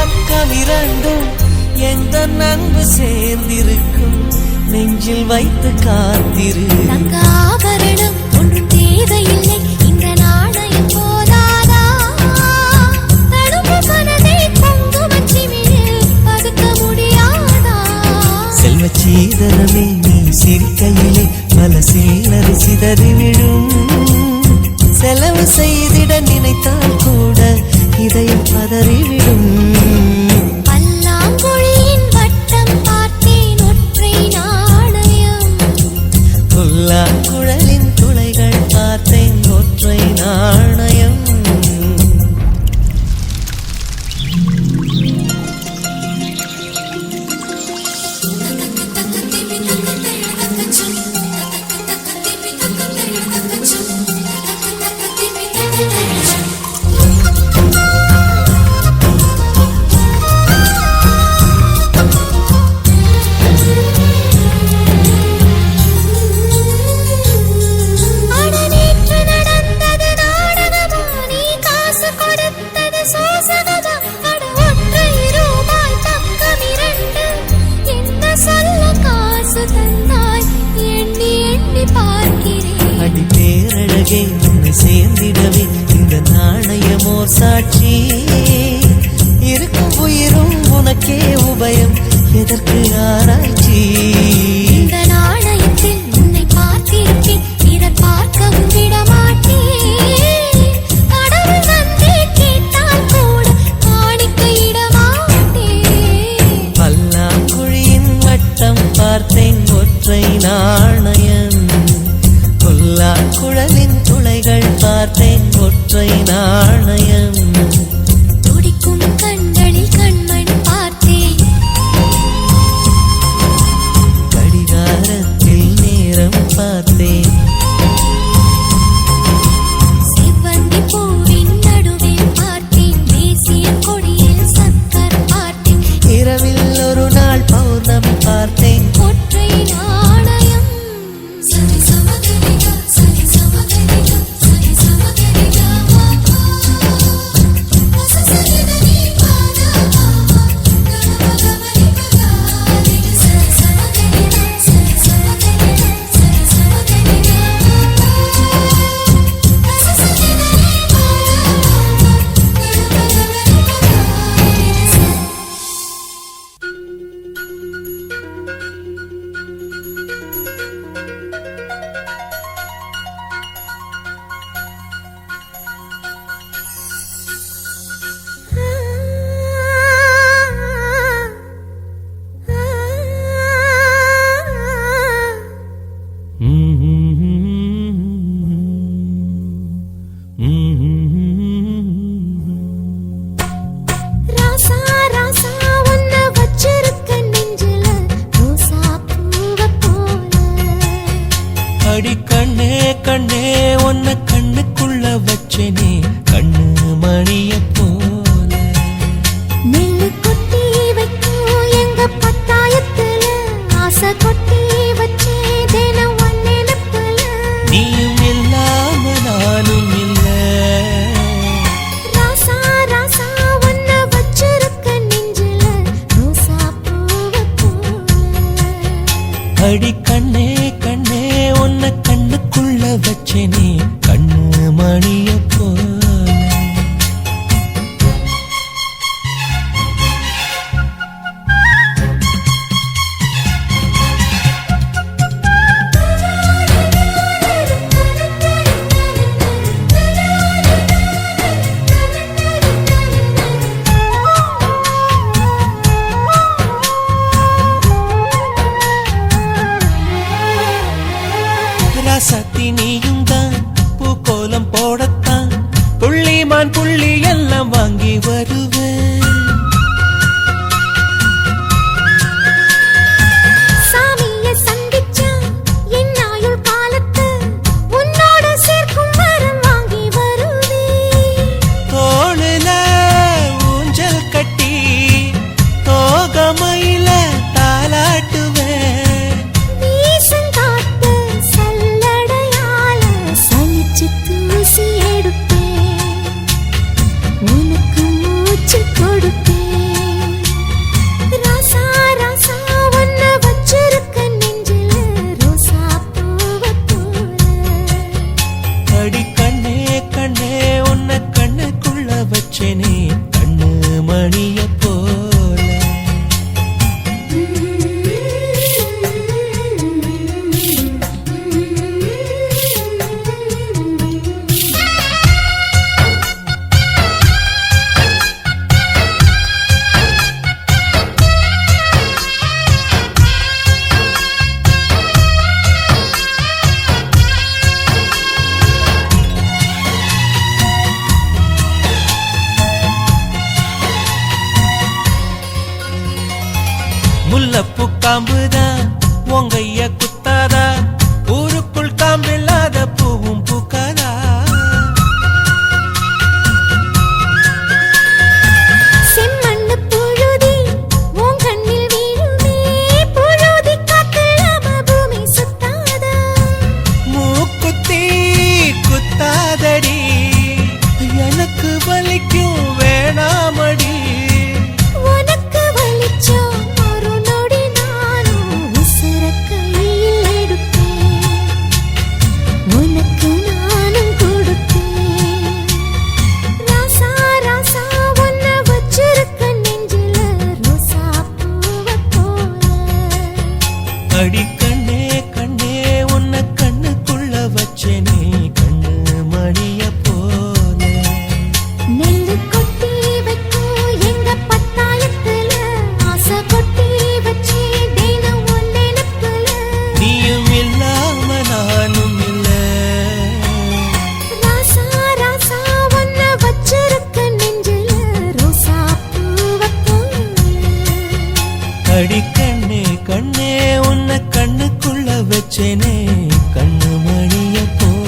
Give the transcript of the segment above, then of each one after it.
பக்கம் இரண்டும் எந்த அன்பு சேர்ந்திருக்கும் நெஞ்சில் வைத்து காத்திரு. ஆபரணம் ஒன்றும் தேவையில்லை, இந்த நாணயம் போதாதா? தடுப்பு மனதை குங்குமச்சிமிழில் பதுக்க முடியாதா? செல்வ சீதனமே நீ சிரிக்கையிலே பல சில்லறை சிதறிவிடும். செலவு செய்திட நினைத்தால் கூட இதயம் பதறிவிடும். பல்லாங்குழியின் வட்டம் பார்த்தேன் ஒற்றை நாணயம். புல்லாங்குழலின் துளைகள் பார்த்தேன் ஒற்றை நாணயம். அடி பேரழகே உன்னை சேர்ந்திடவே இந்த நாணயமோர் சாட்சி. இருக்கும் உயிரும் உனக்கே உபயம், எதற்கு ஆராய்ச்சி? இந்த நாணயத்தில் உன்னை பார்த்திருப்பேன், பிறர் பார்க்கவும் விடமாட்டேன். கடவுள் வந்தே கேட்டால் கூட காணிக்கையிட மாட்டேன். பல்லாங்குழியின் வட்டம் பார்த்தேன் ஒற்றை நாணயம். குழலின் துளைகள் பார்த்தேன் ஒற்றை நாணயம். துடிக்கும் கண்களில் கண்மண் பார்த்தேன், கடிகாரத்தில் நேரம் பார்த்தேன். செவ்வந்தி பூவின் நடுவில் பார்த்தேன், தேசிய கொடியில் சக்கர் பார்த்தேன். இரவில் ஒரு நாள் பௌர்ணமி பார்த்தேன். ஒற்றை நாணயம். சரி சமகரிகா, சரி சமகரிகா, சரி சமகரிகா மாமா. சசரிதனி பாதா மாமா, கமகமரி பகாரி. சரி சமகரிகா, சரி சமகரிகா, சரி சமகரிகா மாமா. சசரிதனி பாதா மாமா, கமகமரி பகாரி. ராசா ராசா உன்னை வச்சிருக்க நெஞ்சில ரோசா பூவ போல. அடி கண்ணே கண்ணே உன்னை கண்ணுக்குள்ள வச்சனே கண்ணு மணிய போல. நெல்லு கொட்டி வைக்கும் எங்க பத்தாயத்துல, ஆசை கொட்டி வச்சே தினம் உன் நினைப்புல. நீயும் இல்லாம நானும் இல்ல. ராசா ராசா உன்னை வச்சிருக்க நெஞ்சில ரோசா பூவ போல. அடி கண்ணே கண்ணே உன்னை கண்ணுக்குள்ள வச்சனே கண்ணு மணிய போல. ராசாத்தி நீயும் தான் பூக்கோலம் போடத்தான் முல்லப்பூ காம்புதான் உங்கைய குத்தாதா, ஊருக்குள் காம்பில்லாத பூவும் பூக்காதா. செம்மண்ணு புழுதி உன் கண்ணில் வீழுமே, புழுதி காத்தில்லாம பூமி சுத்தாதா. மூக்குத்தி குத்தாதடி, எனக்கு வலிக்கும் வேணாமடி. உனக்கு வலிச்சோம் ஒரு நொடி நானும் உசுர கையில் எடுப்பேன், உனக்கு நானும் கொடுப்பேன். ராசா ராசா உன்னை வச்சிருக்க நெஞ்சில ரோசா பூவை போல. அடி கண்ணே கண்ணே உன்னை கண்ணுக்குள்ள வச்சேனே கண்ணு மணிய போல. நெல்லு கொட்டி வைக்கும் எங்க பத்தாயத்துல, ஆசை கொட்டி வச்சே தினம் உன் நினைப்புல. நீயும் இல்லாம நானும் இல்ல. ராசா ராசா உன்னை வச்சிருக்க நெஞ்சில ரோசா பூவை போல. அடி கண்ணே கண்ணே உன்னை கண்ணுக்குள்ள வச்சேனே கண்ணு மணிய போல.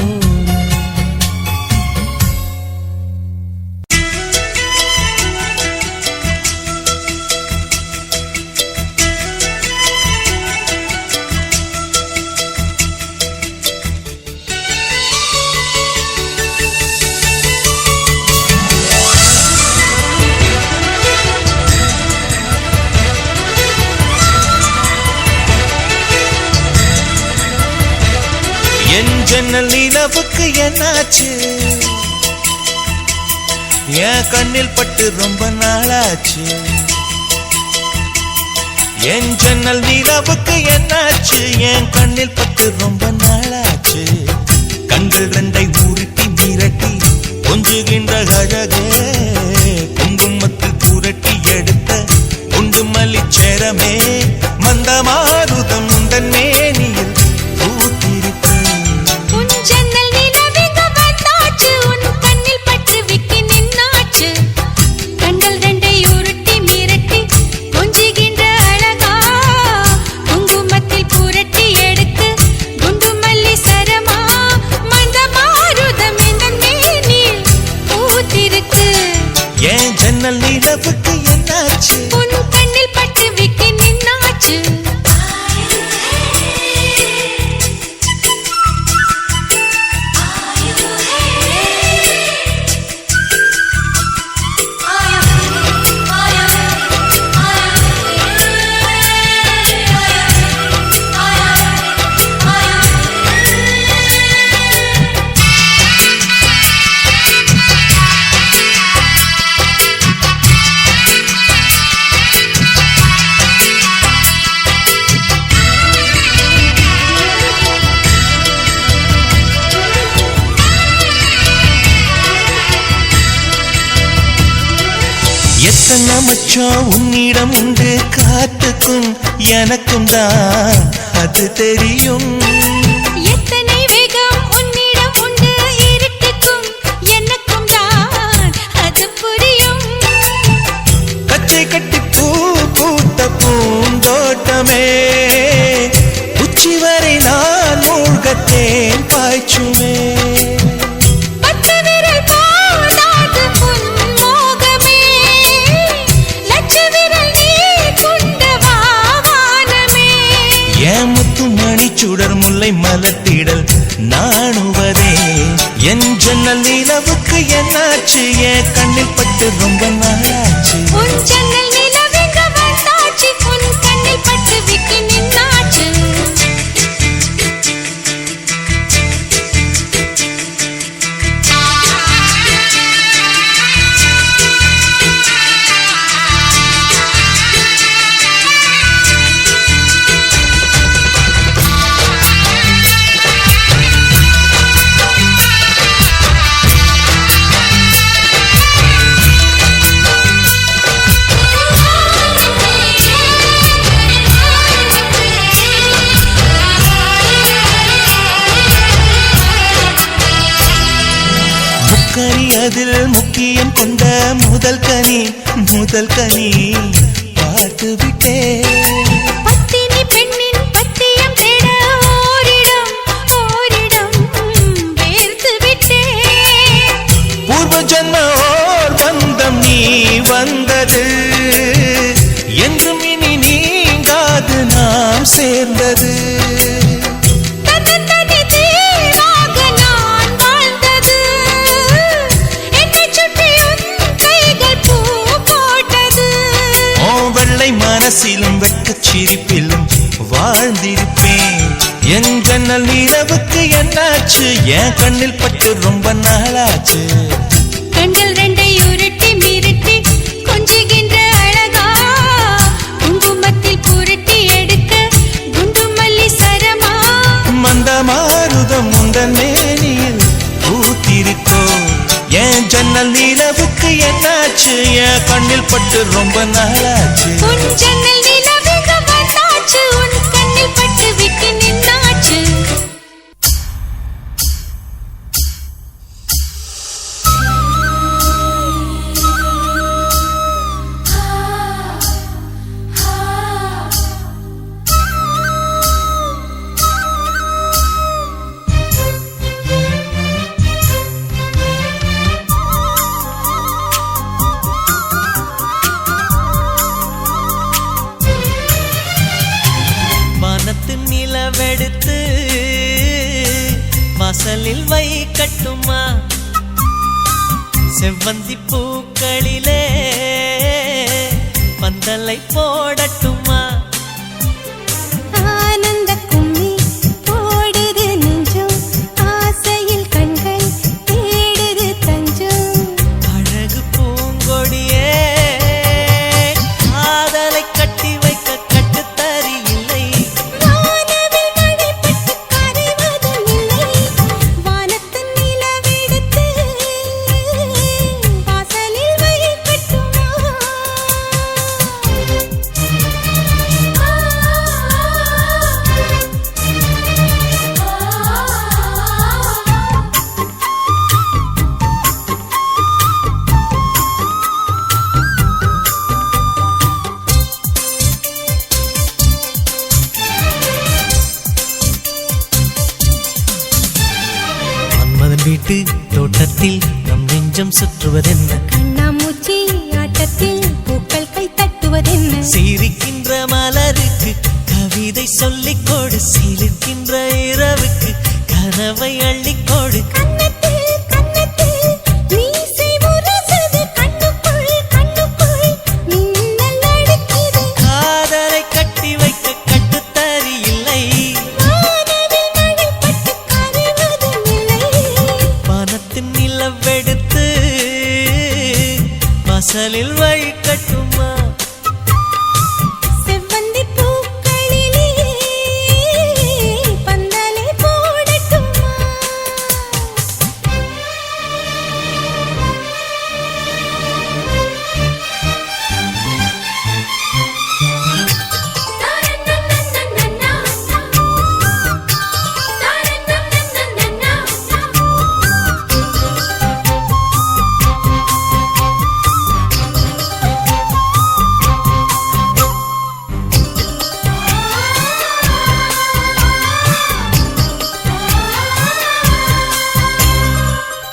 என் ஜன்னல் நிலவுக்கு என்னாச்சு, என் கண்ணில் பட்டு ரொம்ப நாளாச்சு. என் ஜன்னல் நிலவுக்கு என்னாச்சு, என் கண்ணில் பட்டு ரொம்ப நாளாச்சு. கண்கள் ரெண்டை உருட்டி மிரட்டி கொஞ்சுகின்ற அழகே, குங்குமத்தில் புரட்டி எடுத்த குண்டு மல்லிச்சேரமே, மந்தமாருதம் உந்தன் மேனியில் பூத்திருக்கு. உன் ஜன்னல் நிலவிங்க வந்தாச்சு, உன் கண்ணில் பட்டு விக்கி நின்னாச்சு. கண்கள் ரெண்டை உருட்டி மிரட்டி கொஞ்சுகின்ற அழகா, குங்குமத்தில் புரட்டி எடுத்து குண்டு மல்லி சரமா, மந்த மாருதம் இந்த மேனில் பூத்திருக்கு. என் ஜன்னல் நிலவுக்கு என்னாச்சு, உன் கண்ணில் பட்டு விக்கி நின்னாச்சு. எத்தனை மச்சம் உன்னிடம் உண்டு, காத்துக்கும் எனக்கும் தான் அது தெரியும். எத்தனை வேகம் உன்னிடம் உண்டு, இருட்டுக்கும் எனக்கும் தான் அது புரியும். கச்சை கட்டி பூ பூத்த பூந்தோட்டமே, உச்சி வரை நான் மூழ்கத்தேன் பாய்ச்சுமே. பத்து விரல் போதாது உன் மோகமே, லட்ச விரல் நீ கொண்ட வாவானமே. என் முத்து மணிச்சுடர் முல்லை மலர்த்திடல் நாணுவதே. என் ஜன்னல் நிலவுக்கு என்னாச்சு, என் கண்ணில் பட்டு ரொம்ப நாளாச்சு. உன் ஜன்னல் நிலவிங்க வந்தாச்சு, உன் கண்ணில் பட்டு விக்கி நின்னாச்சு. அதில் முக்கியம் கொண்ட முதல் கனி பார்த்து விட்டேன். சேர்ந்தது. தன்னந்தனி தேனாக நான் வாழ்ந்தது. என்னைச் சுற்றி உன் கைகள் பூ போட்டது. வெள்ளை மனசிலும் வெட்கச் சிரிப்பிலும் வாழ்ந்திருப்பேன். என் ஜன்னல் நிலவுக்கு என்னாச்சு? என் கண்ணில் பட்டு ரொம்ப நாளாச்சு. கண்கள் ரெண்டை உருட்டி மிரட்டி கொஞ்சுகின்ற அழகா, குங்குமத்தில் புரட்டி எடுக்க குண்டு மல்லி சரமா. மந்த மாருதம் உந்தன் மேனியில் பூத்திருக்கோ. என் ஜன்னல் நிலவுக்கு என்னாச்சு? என் கண்ணில் பட்டு ரொம்ப நாளாச்சு. உன் ஜன்னல் நிலவுக வந்தாச்சு, உன் கண்ணில் பட்டு விட்டு நின்னாச்சு. வானத்து நிலவெடுத்து வாசலில் வைக்கட்டுமா? செவ்வந்தி பூக்களிலே பந்தலை போடட்டுமா? ஆனந்த கும்மி போடுது நெஞ்சம், ஆசையில் கண்கள் தேடுது தஞ்சம். அழகு பூங்கொடியே, காதலை கட்டி வைக்க கட்டுத்தறி இல்லை. வானவில் மழைப்பட்டு கரைவதும் இல்லை. வானத்து நிலவெடுத்து வாசலில் வைக்கட்டுமா? மன்மதன் வீட்டு தோட்டத்தில் நம் நெஞ்சம் சுற்றுவதென்ன? கண்ணாமூச்சி ஆட்டத்தில் பூக்கள் கை தட்டுவதென்ன? சிரிக்கின்ற மலருக்கு கவிதை சொல்லிக் கொடு. சிலிர்க்கின்ற இரவுக்கு கனவை அள்ளிக்கொடு. கன்னத்தில் கன்னத்தில் மீசை முரசுது, கண்ணுக்குள் கண்ணுக்குள் மின்னல் அடிக்குது. காதலை கட்டி வைக்க கட்டுத்தறி இல்லை. வானவில் மழைப்பட்டு கரைவதும் இல்லை. வானத்தின் நிலவெடுத்து வாசலில் வைக்கட்டுமா? செவ்வந்தி பூக்களிலே பந்தலை போடட்டுமா?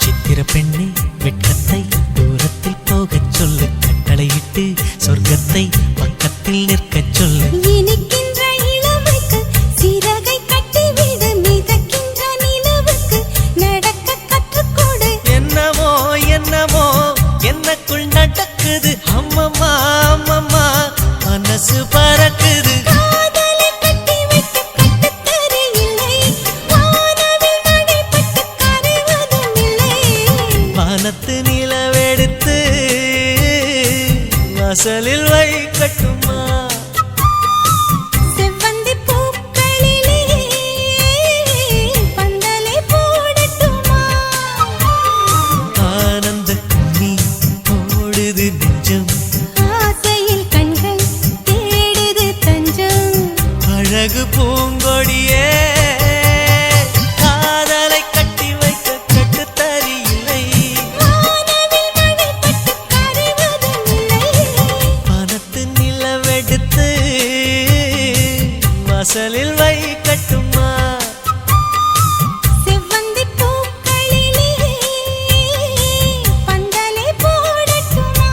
சித்திர பெண்ணே, வெட்கத்தை தூரத்தில் போகச் சொல்லு. கட்டளையிட்டு சொர்க்கத்தை பக்கத்தில் நிற்கச் சொல்லு. இனிக்கின்ற இளமைக்கு சிறகை கட்டிவிடு, மிதக்கின்ற நிலவுக்கு நடக்க கற்றுக்கொடு. என்னமோ என்னமோ என்னக்குள் நடக்குது. அம்மம்மா அம்மம்மா மனசு பறக்குது. காதலை கட்டி வைக்க கட்டுத்தறி இல்லை. வானவில் மழைப்பட்டு கரைவதும் இல்லை. வானத்து நிலவெடுத்து வாசலில் வைக்கட்டுமா? செவ்வந்தி பூக்களிலே பந்தலை போடட்டுமா? ஆனந்த கும்மி போடுது நெஞ்சம், ஆசையில் கண்கள் தேடுது தஞ்சம். அழகு பூங்கொடியே, காதலை கட்டி வைக்க கட்டுத்தறி இல்லை. வானவில் மழைப்பட்டு கரைவதும் இல்லை. வானத்து நிலவெடுத்து வாசலில் வைக்கட்டுமா? செவ்வந்தி பூக்களிலே பந்தலை போடட்டுமா?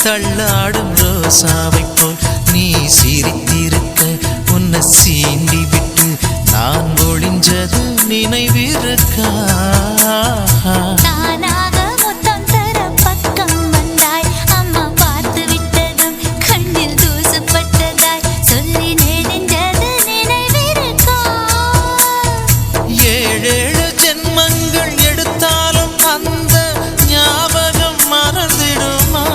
தள்ளாடும் ரோசாவை போல் நீ சிரித்திருக்க உன்னை சீண்டி விட்டு நான் ஒளிஞ்சது நினைவிருக்கா? தானாக முத்தம் தர பக்கம் வந்தாய், அம்மா பார்த்து விட்டதும் கண்ணில் தூசுப்பட்டதாய் சொல்லி நெடுஞ்சது நினைவிருக்கா? ஏழேழு ஜென்மங்கள் எடுத்தாலும் அந்த ஞாபகம் மறந்திடுமா?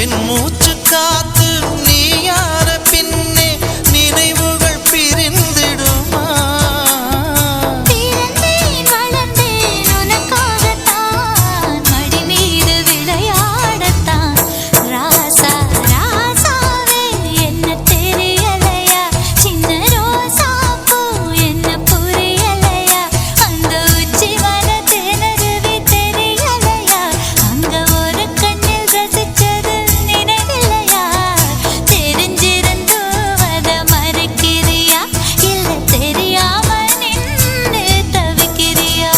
என் மூச்சு காத்து நீ யார பின்னே நினைவுகள் பிரிந்திடுமா? பிறந்தேன் வளர்ந்தேன் உனக்காகத்தான், மடி மீது விளையாடத்தான். ராசா ராசாவே என்ன தெரியலையா? சின்ன ரோசா பூ என்ன புரியலையா? அந்த உச்சி வர திணறுவி தெரியலையா? அங்க ஒரு கண்ணில் ரசிச்சது நினைவில்லையா? தெரிஞ்சிருந்தும் அத மறைக்கிறியா? இல்ல தெரியாம நின்னு தவிக்கிறியா?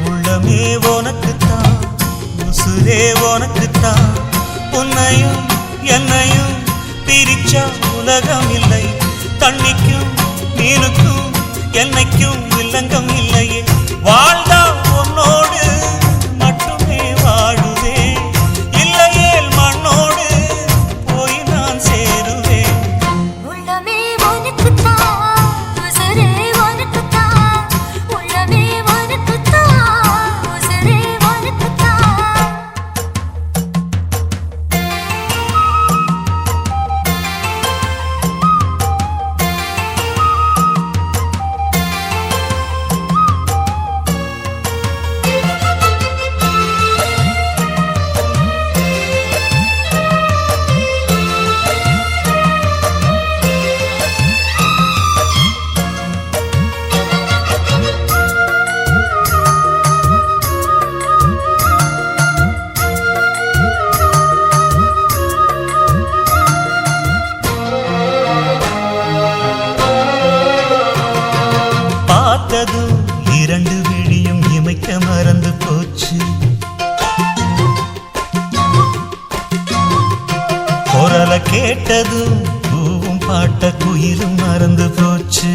உள்ளமே உனக்குத்தான், உசுரே உனக்குத்தான். உன்னையும் என்னையும் பிரிச்சா உலகம் இல்லை. தண்ணிக்கும் மீனுக்கும் என்னைக்கும் வில்லங்கம் இல்லையே. வாழ்ந்தா உன்னோடு மட்டுமே வாழுவேன், இல்லையேல் மண்ணோடு போய் நான் சேருவேன். உள்ளமே உனக்குத்தான், உசுரே உனக்குத்தான். உள்ளமே உனக்குத்தான், உசுரே உனக்குத்தான். பார்த்ததும் இரண்டு விழியும் இமைக்க மறந்து போச்சு. குரலை கேட்டதும் பூவும் பாட்ட குயிலும் மறந்து போச்சு.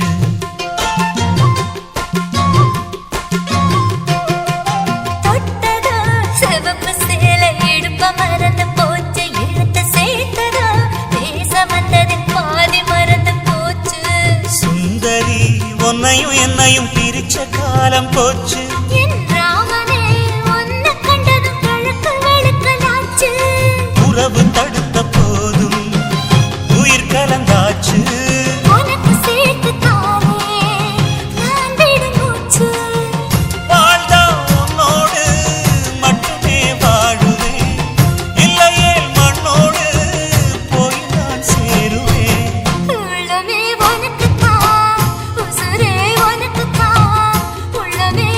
தொட்டதோ சிவப்பு சேலை இடுப்ப மறந்து போச்சு. இழுத்து சேர்த்ததோ பேச வந்ததில் பாதி மறந்து போச்சு. சுந்தரி உன்னையும் என்னையும் பிரிச்ச காலம் போச்சு. என் ராமனே உன்னை கண்டதும் கழுக்கு வெளுக்கலாச்சு. உறவு தடுத்த போதும் உயிர் கலந்தாச்சு. உனக்கு சேர்த்து தானே நான் விடும் மூச்சு. வாழ்ந்தா உன்னோடு மட்டுமே வாழுவேன், இல்லையேல் மண்ணோடு போய் நான் சேருவேன். உள்ளமே உனக்குத்தான், உசுரே உனக்குத்தான். உள்ளமே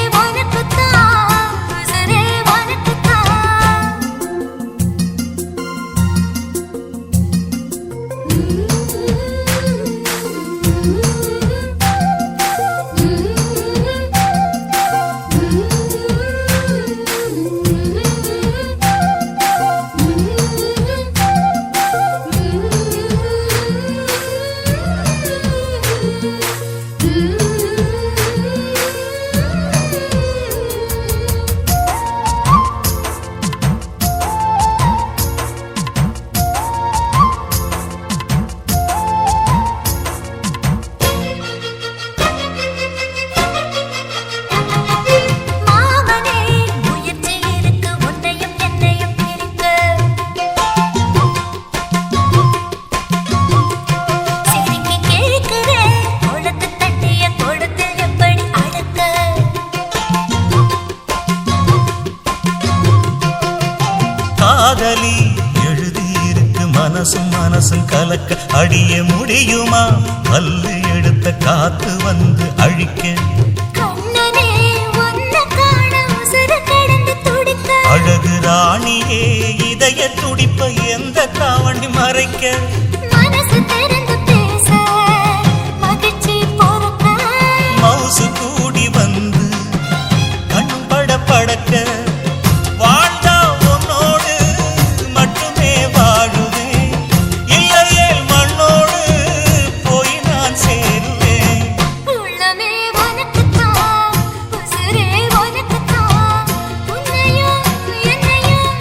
கலக்க அடிய முடியுமா பல்லு எடுத்த காத்து வந்து அழிக்க கண்ணனே உன்னை காண உசுறு கடந்து துடிக்க அழகு ராணியே இதய துடிப்ப எந்த தாவணி மறைக்க மனசு திறந்து பேச மகிழ்ச்சி பொறுக்க மவுசு கூடி வந்து கண் பட படக்க வாழ்ந்தா உன்னோடு மட்டுமே வாழுவேன் இல்லையே மண்ணோடு போய் நான் சேருவேன் உள்ளமே உனக்குத்தான் உசுரே உனக்குத்தான் உன்னையும் என்னையும்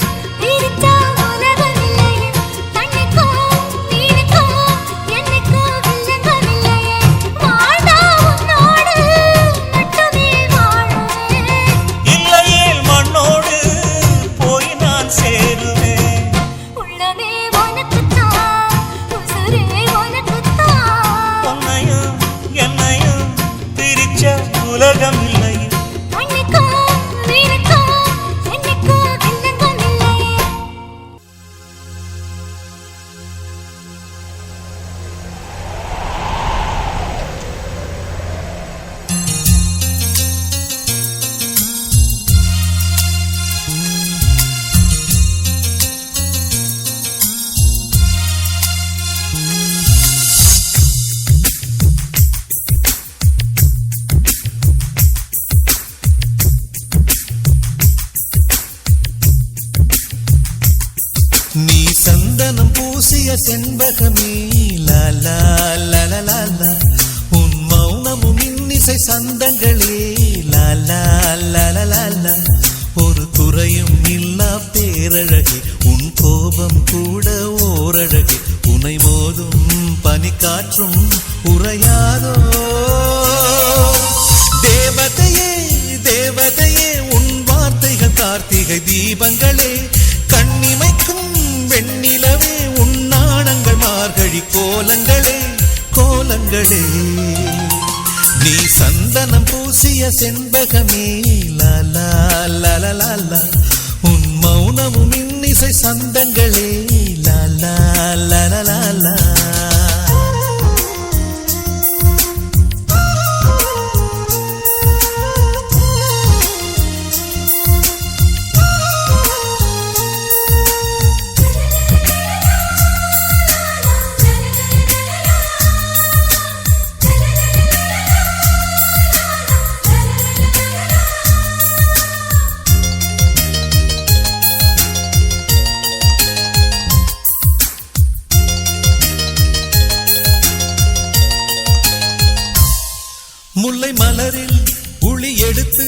பிரித்தா உலகமில்லையே தன்னைக்கும் நீனுக்கும் என்னைக்கும் வில்லங்கமில்லையே வாழ்ந்தா உன்னோடு மட்டுமே வாழுவேன் இல்லையே மண்ணோடு போய் நான் சேருவேன் உள்ளமே உனக்குத்தான் உசுரே உனக்குத்தான் உன்னையும் என்னையும் பிரிச்ச உலகம் இல்லையே தன்னைக்கும் நீனுக்கும் என்னைக்கும் வில்லங்கமில்லையே நீ சந்தனம் பூசிய செண்பகமே லாலா லலலா உன் மௌனமும் இன்னிசை சந்தங்களே லாலா லலலா ஒரு குறையும் இல்லா பேரழகே உன் கோபம் கூட ஓரழகே உனை மோதும் பனிக்காற்றும் உறையாதோ தேவதையே தேவதையே உன் வார்த்தைகள் கார்த்திகை தீபங்களே கண்ணிமைக்கும் வெண்ணிலவே உன் நாணங்கள் மார்கழி கோலங்களே கோலங்களே நீ சந்தனம் பூசிய செண்பகமே லாலா லலலா உன் மௌனமும் இன்னிசை சந்தங்களே லாலா லலலா முல்லை மலரில் உளி எடுத்து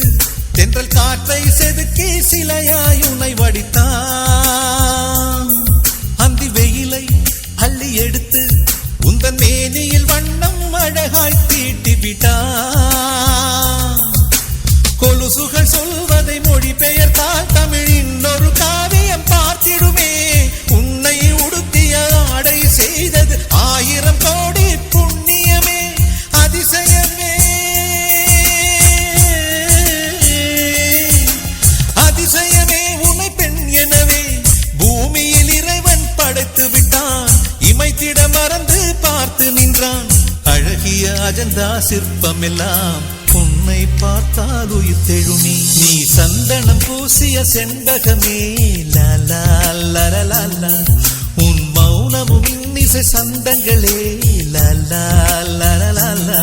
தென்றல் காற்றை செதுக்கி சிலையாய் உன்னை வடித்தான் அந்தி வெயிலை அள்ளி எடுத்து உந்தன் மேனியில் வண்ணம் அழகாய் தீட்டி விட்டான் கொலுசுகள் சொல்வதை மொழிபெயர்த்தால் தமிழின் ஒரு காவியம் பார்த்திடுமே உன்னை உடுத்திய ஆடை செய்தது 1000 கோடி புண்ணியமே அதிசயமே அதிசயமே உன்னை பெண் எனவே பூமியில் இறைவன் படைத்து விட்டான் இமைத்திட மறந்து பார்த்து நின்றான் அழகிய அஜந்தா சிற்பம் எல்லாம் உன்னை பார்த்தால் உயிர் தெழுமே நீ சந்தனம் பூசிய செண்பகமே லாலா லலலா உன் மௌனமும் இன்னிசை சந்தங்களே லாலா லலலா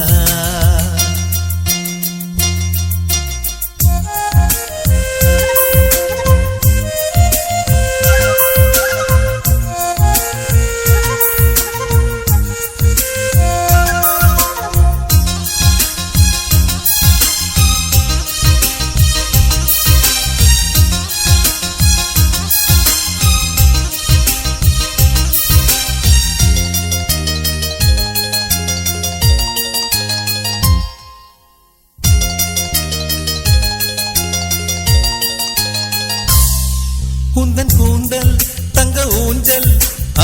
உந்தன் கூந்தல் தங்க ஊஞ்சல்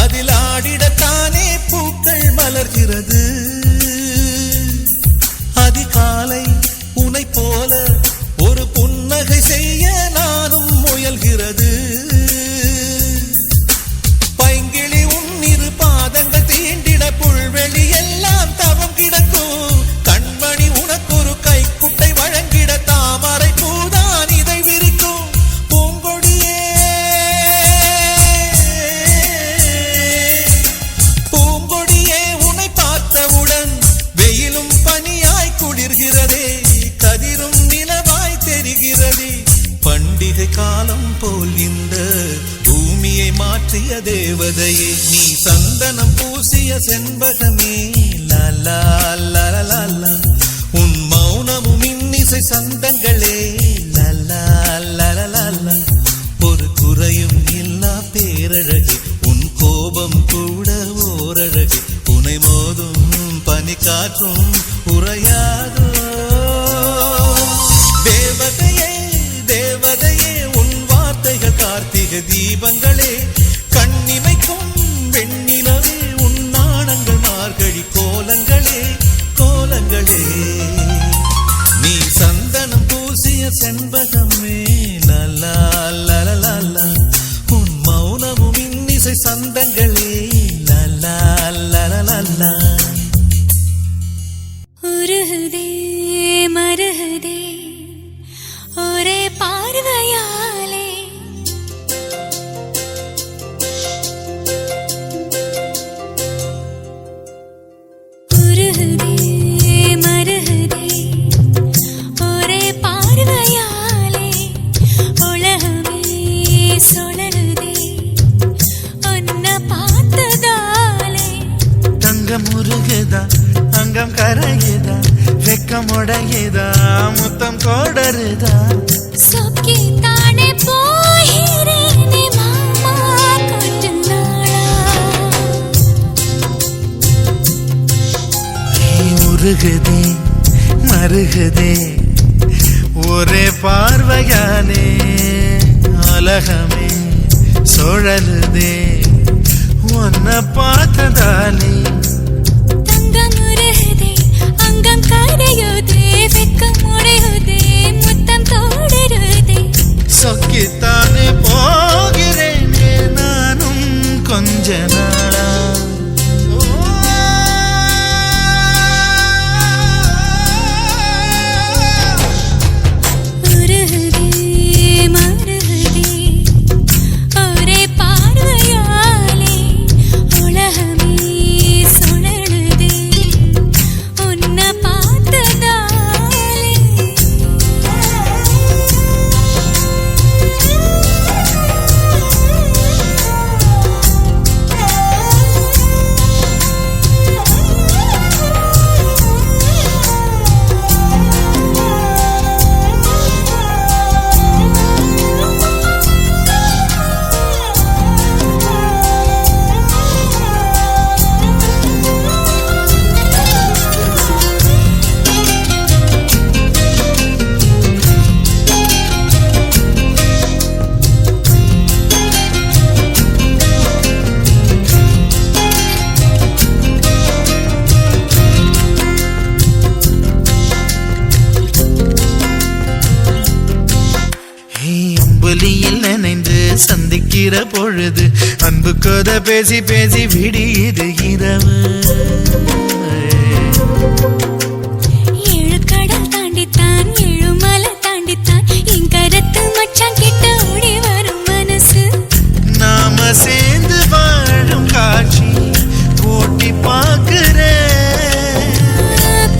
அதில் ஆடிடத்தானே பூக்கள் மலர்கிறது அதிகாலை உனை போல ஒரு புன்னகை செய்ய நானும் முயல்கிறது பைங்கிளி உன் இரு பாதங்கள் தீண்ட சந்தனம் பூசிய செண்பகமே லாலா லாலா, உன் மௌனமும் இன்னிசை சந்தங்களே லாலா லாலா, ஒரு குறையும் இல்லா பேரழகு உன் கோபம் கூட ஓரழகு, உனை மோதும் பனி காற்றும் உறையாதோ. தேவதையே தேவதையே உன் வார்த்தைகள் கார்த்திகை தீபங்களே, கண்ணிமைக்கும் வெண்ணிலவே உன் நாணங்கள் மார்கழி கோலங்களே கோலங்களே. நீ சந்தனம் பூசிய செண்பகமே லாலா லாலா, உன் மௌனமும் இன்னிசை சந்தங்களே லாலா லாலா. உருகுதே மருகுதே ஒரே பார்வையாலே, உருகுதே மருகுதே ஒரே பார்வையாலே, உலகமே சுழலுதே உன்னை பார்த்ததாலே. தங்கம் உருகுதா அங்கம் கரையுதா வெக்கம் உடையுதா முத்தம் கோடருதா, சொக்கி தானே போகிறேனே மாமா கொஞ்ச நாளா. உருகுதே மருகுதே ஒரே பார்வையாலே, உலகமே சுழலுதே உன்னை பார்த்ததாலே. தங்கம் உருகுதே அங்கம் கரையுதே வெக்கம் உடையுதே முத்தம் தோடருதே, சொக்கித்தானே போகிறேனே நானும் கொஞ்ச நாளா. உருகுதே மருகுதே ஒரே பார்வையாலே, உலகமே சுழலுதே உன்னை பார்த்ததாலே. அம்புலியில் நினைந்து சந்திக்கிற பொழுது அன்பு கதை பேசி பேசி விடியுது இரவு. ஏழு கடல் தாண்டித்தான் ஏழு மலை தாண்டித்தான் என் கருத்து மச்சான் கிட்ட ஓடி வரும் மனசு. நாம சேர்ந்து வாழும் காட்சி ஓட்டி பார்க்கிறேன்,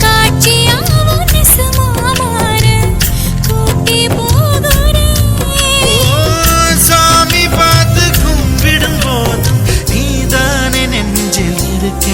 காட்சியாவும் நெசமா மாற கூட்டி போகிறேன். சாமி பார்த்து கும்பிடும் போதும் நீதானே நெஞ்சில் இருக்க.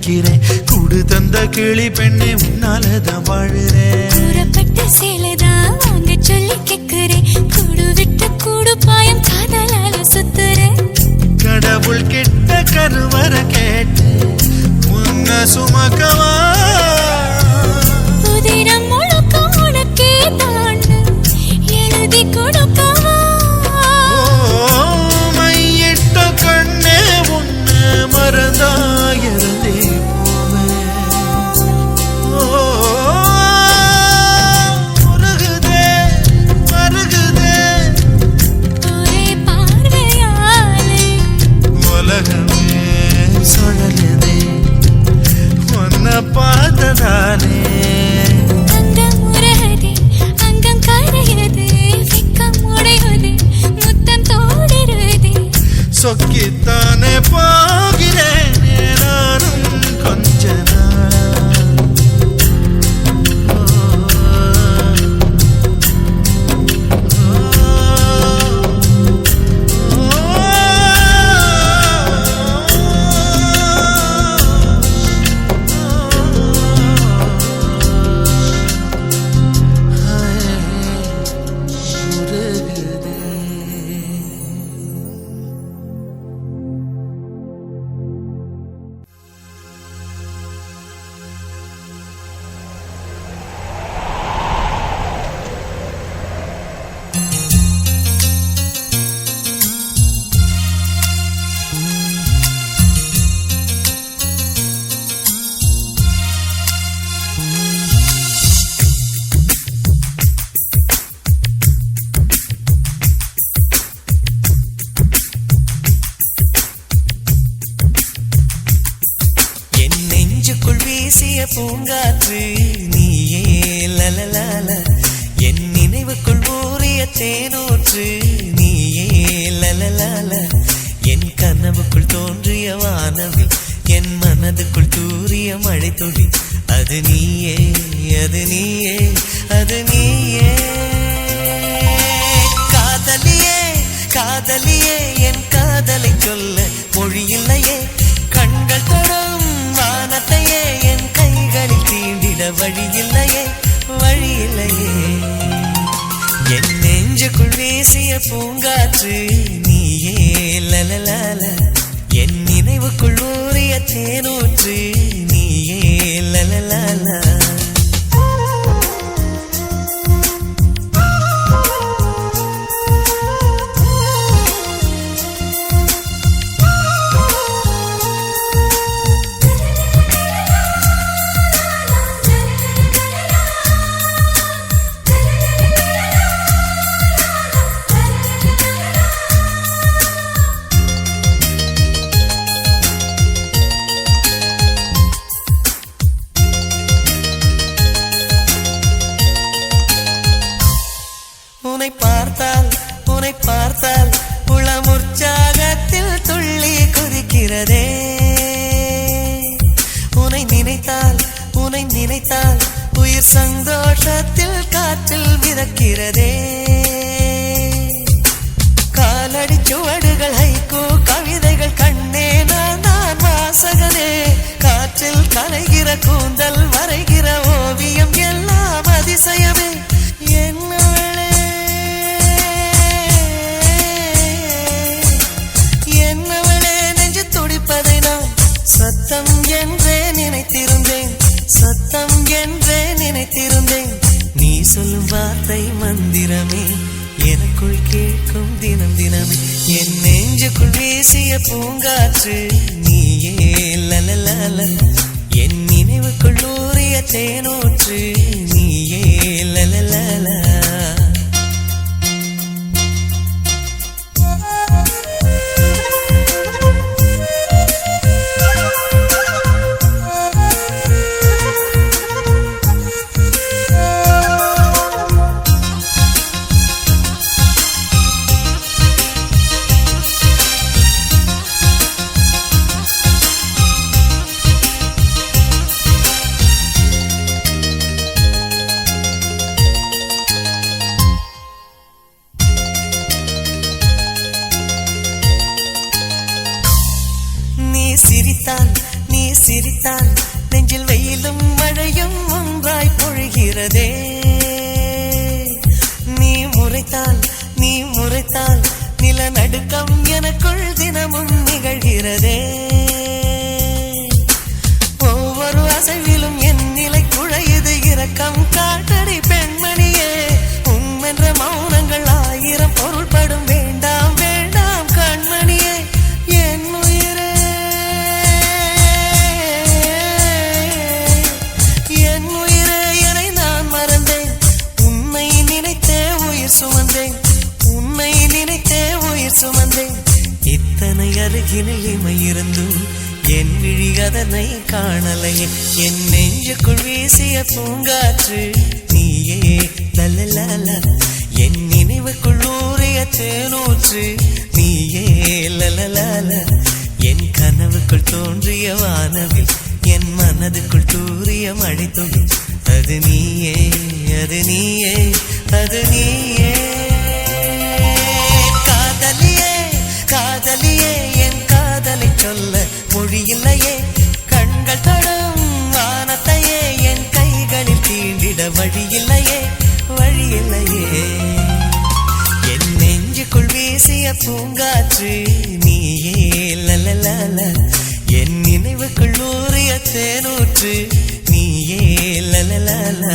நிக்கிறேன். கூடு தந்த கிளி பெண்ணே உன்னாலதான் வாழுறேன். கூறப்பட்ட சேலைதான் வாங்க சொல்லி கேக்குறேன். கூடு விட்டு கூடு பாயம் காதலால சுத்துறேன். கடவுள் கிட்ட கருவற கேட்டு முன்ன சுமக்கவா. புதினம் முழுக்க உனக்கே தான் எழுதி கொடுக்கவா. மையிட்ட கண்ணே உன்னை மறந்தாயிருந்தே மருகுதே மருகுதே ஒரே பார்வையாலே உலகமே சுழலுதே உன்னை பார்த்ததாலே. அங்கம் உருகுதே அங்கம் கரையுதே வெக்கம் உடையுதே முத்தம் தோடுருதே. சொக்கித்தானே போகிறேன் நானும் கொஞ்ச நாளா. பூங்காற்று நீயே லலலால. என் நினைவுக்குள் ஊறிய தேனூற்று நீயே லலலால. என் கனவுக்குள் தோன்றிய வானவில் என் மனதுக்குள் தூறிய மழை துளி அது நீயே அது நீயே அது நீயே. காதலியே காதலியே என் காதலை சொல்ல மொழி இல்லையே. கண்கள் தொடும் வானத்தையே என் கைகளில் தீண்டிட வழி இல்லையே வழி இல்லையே. என் நெஞ்சுக்குள் வீசிய பூங்காற்று நீயே லலலால. என் நினைவுக்குள் ஊறிய தேனூற்று நீயே லலலால. உன்னை பார்த்தால் உளம் உற்சாகத்தில் துள்ளி குதிக்கிறதே. உன்னை நினைத்தால் உயிர் சந்தோஷத்தில் காற்றில் மிதக்கிறதே. காலடி சுவடுகள் ஹைக்கூ கவிதைகள் கண்ணே நான் வாசகனே. காற்றில் கலைகிற கூந்தல் வரைகிற ஓவியம் எல்லாம் அதிசயமே. என்னவளே நெஞ்சு துடிப்பதை நான் சத்தம் என்றே நினைத்திருந்தேன். சத்தம் என்றே நினைத்திருந்தேன். நீ சொல்லும் வார்த்தை மந்திரமே எனக்குள் கேட்கும் தினம் தினமே. என் நெஞ்சுக்குள் வீசிய பூங்காற்று நீயே லலலால. என் நினைவுக்குள் ஊறிய தேனூற்று நீயே லலலால. சிரித்தால் நெஞ்சில் வெயிலும் மழையும் ஒன்றாய் பொழிகிறதே. நீ முறைத்தால் நிலநடுக்கம் எனக்குள் தினமும் நிகழ்கிறதே. ஒவ்வொரு அசைவிலும் என் நிலை குழையுது, இரக்கம் காட்டடி பெண்மணியே. உம்மென்ற மௌனங்கள் ஆயிரம் பொருள்படும், வேண்டாம் வேண்டாம் கண்மணியே. என் உயிரே என்னை நான் மறந்தேன், உன்னை நினைத்தே உயிர் சுமந்தேன். இத்தனை அருகினில் இமையிருந்தும் என் விழி அதனை காணலையே. என் நெஞ்சுக்குள் வீசிய பூங்காற்று நீயே லலலல. என் நினைவுக்குள் ஊறிய தேனூற்று நீயே லலலல. என் கனவுக்குள் தோன்றிய வானவில் என் மனதுக்குள் தூறிய மழைத்துளி. அது நீயே, அது நீயே, அது நீயே. காதலியே என் காதலை சொல்ல மொழியில்லையே. கண்கள் தொடும் வானத்தையே என் கைகளில் தீண்டிட வழியில்லையே. என் நெஞ்சுக்குள் வீசிய பூங்காற்று நீயே லலலல. என் நினைவுக்குள் ஊறிய தேனூற்று நீயே லலலல.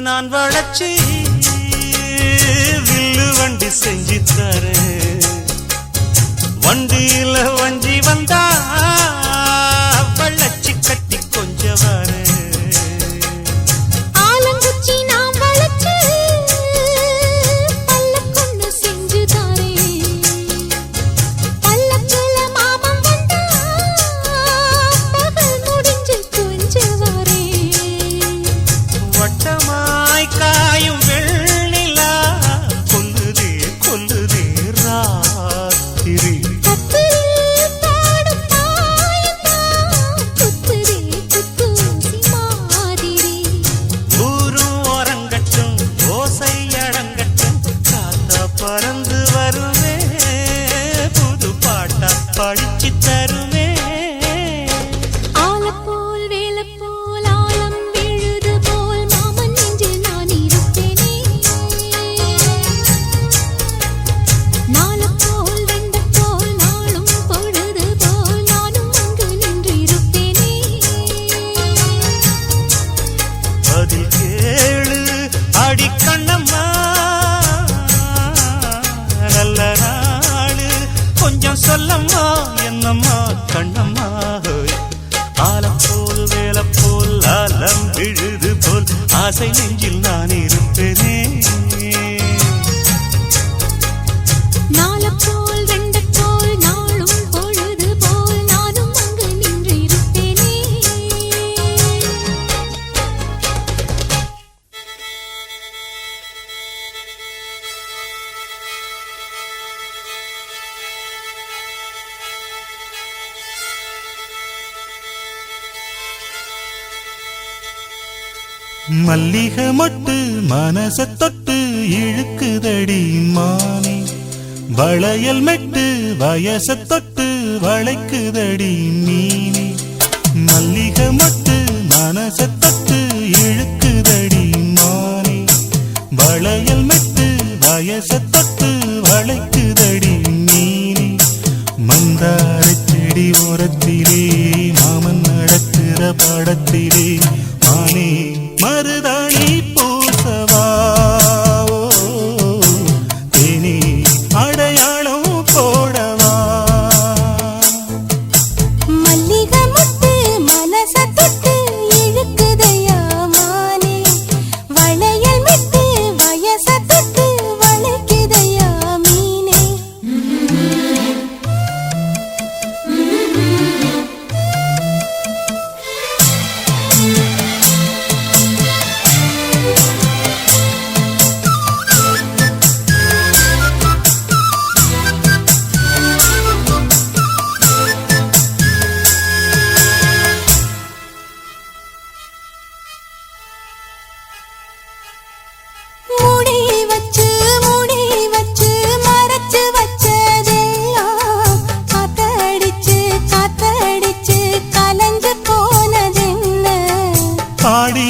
நான் வளச்சி வில்லு வண்டி செஞ்சு தரேன். வண்டியில வஞ்சி வந்தா வள்ளச்சி கட்டி கொஞ்சவாரு ஆலங்குச்சி நாம் வளைச்சு பல்லக்கொன்னு செஞ்சு தாரே பல்லக்குல மாமன் வந்தா பகல் முடிஞ்சு கொஞ்சவாரே வட்டமாய் காயும் வெள்ளிலா கொல்லுதே கொல்லுதே ராத்திரி ஊரும் ஓரங்கட்டும் ஓசை அடங்கட்டும் காத்தா பறந்து வருமே புது பாட்டா படிச்சு தருமே ஆலப்போல் வேலப்போல் ஆலம் விழுது போல் மாமன் நெஞ்சில் நான் இருப்பேனே நாலப்போல் வெண்டப்போல் நாளும் பொழுது போல் நானும் அங்கு நின்றிருப்பேனே பதில் கேளு அடி கண்ணம்மா நல்ல நாளு கொஞ்சம் சொல்லம்மா என்னம்மா கண்ணம்மா ஆலப்போல் வேலப்போல் ஆலம் விழுது போல் ஆசை நெஞ்சில் நான் இருப்பேனே நாலப்போல் வெண்டப்போல் நாளும் பொழுது போல் நானும் அங்கு நின்றிருப்பேனே மல்லிகை மொட்டு மனச தொட்டு இழுக்குதடி மானே வளையல் மெட்டு வயச தொட்டு வளைக்குதடி மீனே மல்லிகை மொட்டு மனச தொட்டு இழுக்குதடி மானே வளையல் மெட்டு வயச தொட்டு வளைக்குதடி மீனே மந்தார செடி ஓரத்திலே மாமன் நடக்கிற படத்திலே மானே மருதாணி பூசவா தேனி அடையாளம் போடவா மல்லிகை முட்டு மனச தொட்டு இழுக்குதையா மானே வளையல் மிட்டு வயச தொட்டு வளைக்குதையா மீனே மூடி வச்சு மறைச்சு வச்சதெல்லாம் காத்தடிச்சு காத்தடிச்சு கலஞ்சு போனதென்ன பாடி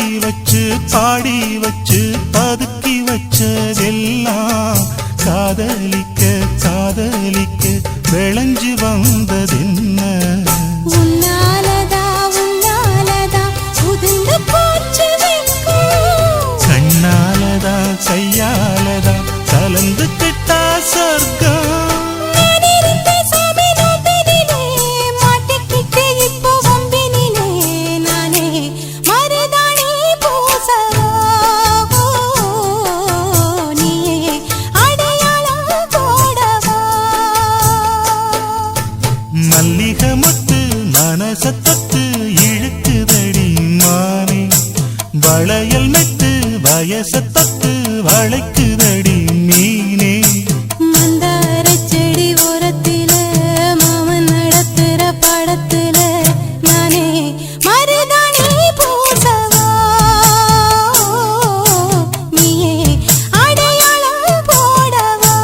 வச்சு பதுக்கி வச்சதெல்லாம் காதலிக்க காதலிக்க விளைஞ்சு வந்ததென்ன உன்னாலதா உதிர்ந்து போச்சு வெட்கம் கண்ணாலதா கையாலதா கலந்து கிட்டா சொர்க்கம் நானிருந்த சாமி நோம்பினிலே மாட்டிக்கிட்டு இப்போ வம்பினிலே நானே மருதாணி பூசவா நீயே அடையாளம் போடவா மல்லிகை மொட்டு மனச தொட்டு இழுக்குதடி மானே வளையல் மெட்டு வயச தொட்டு வளைக்குதடி மீனே மந்தார செடி ஓரத்தில மாமன் நடத்துற படத்துல நானே மருதாணி பூசவா நீயே அடையாளம் போடவா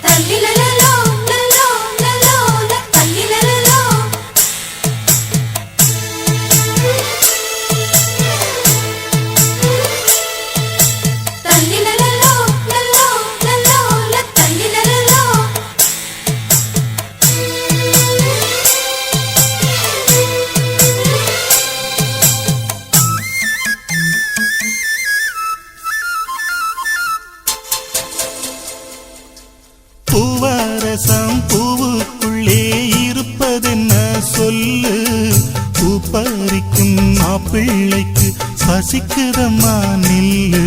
தல்லிலலலோ லலோ லலோ தல்லிலலலோ பிள்ளைக்கு பசிக்குதம்மா நில்லு.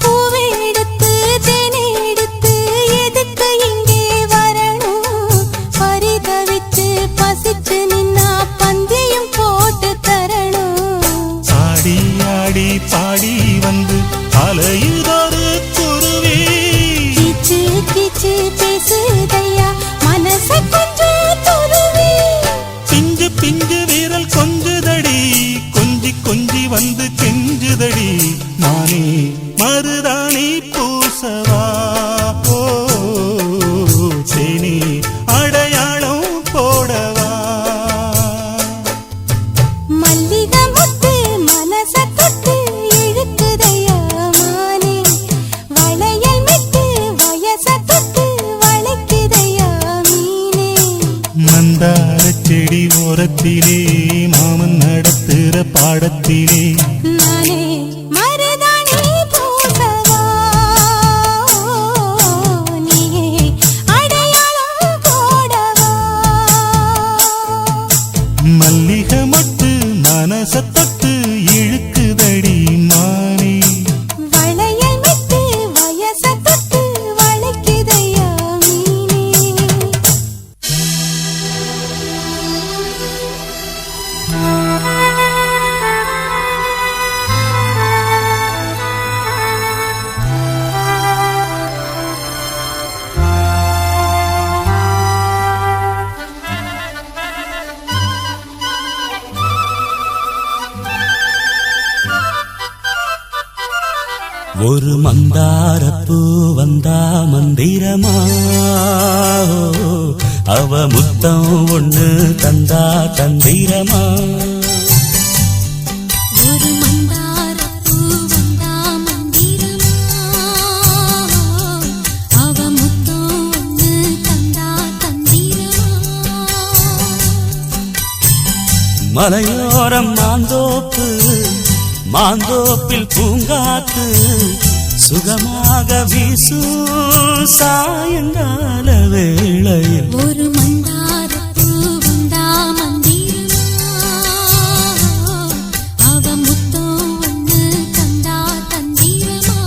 பூவை எடுத்து தேனை எடுத்து எதுக்கு இங்கே வரணும்? பரிதவிச்சு பசிச்சு நின்னா பந்தியும் போட்டு தரணும். ஆடி ஆடி பாடி வந்து அலையுதொரு குருவி. கீச்சு கீச்சு பேசுதையா மனச கொஞ்சம் துருவி. பிஞ்சு பிஞ்சு வீரல் கொஞ்சுதடி, கொஞ்சி கொஞ்சி வந்து கெஞ்சுதடி. நானே மருதாணி பூசவா, ஓ தேனி அடையாளம் போடவா. மல்லிகை முத்து மனச தொட்டு இழுக்குதையா மானே. வளையல் மிட்டு வயச தொட்டு வளைக்குதையா மீனே. மந்தார செடி ஓரத்திலே மாமன் நடத்துற பாடத்திலே நானே மருதாணி பூசவா, நீயே அடையாளம் போடவா. மல்லிகை மட்டு மனச தொட்டு இழுக்குதடி மானே. வளையல் மிட்டு வயச தொட்டு வளைக்குதையா மீனே. ஒரு மந்தாரப்பூ வந்தா மந்திரமா, அவ முத்தம் ஒண்ணு தந்தா தந்திரமா. ஒரு மந்தாரப்பூ வந்தா மந்திரமா, அவ முத்தம் ஒண்ணு தந்தா தந்திரமா. மலையோரம் மாந்தோப்பு, மாந்தோப்பில் பூங்காத்து சுகமாக வீசும் சாயங்கால வேளையில். ஒரு மந்தாரப்பூ வந்தா மந்திரமா, அவ முத்தம் ஒண்ணு தந்தா தந்திரமா.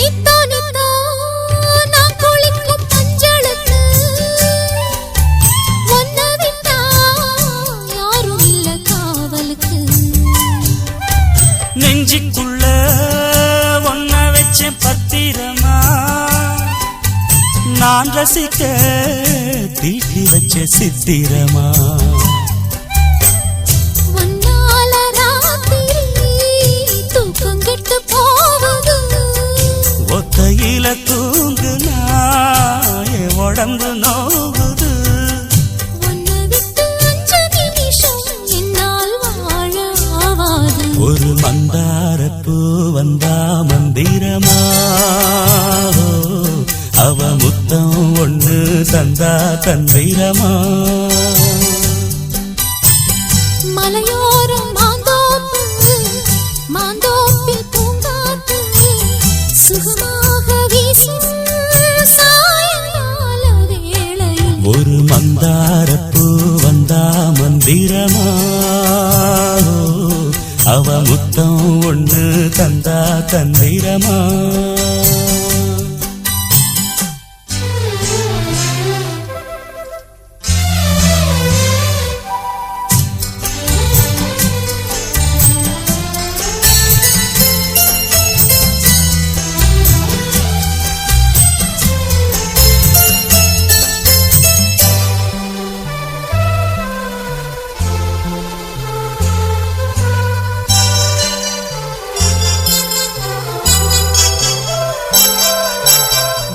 நித்தோ நித்தோ நான் குளிக்கும் பஞ்சளுக்கு ஒன்ன விட்டா யாரும் இல்ல காவலுக்கு. நெஞ்சுக்குள்ள ஒன்ன வச்ச பத்திரமா, நான் ரசிக்க தீட்டி வச்ச சித்திரமா. ஒன்னால ராத்திரி தூக்கம் கெட்டு போகுது. ஒத்தையில தூங்குனா என் உடம்பு நோகுது. உன்னை விட்டு 5 நிமிஷம் என்னால் வாழ ஆவாது. ஒரு மந்தாரப்பூ வந்தா மந்திரமா, அவ முத்தம் ஒண்ணு தந்தா தந்திரமா. மலையோரம் மாந்தோப்பு, மாந்தோப்பில் பூங்காத்து சுகமாக வீசும் சாயங்கால வேளையில். ஒரு மந்தாரப்பூ வந்தா மந்திரமா, அவ முத்தம் ஒண்ணு தந்தா தந்திரமா.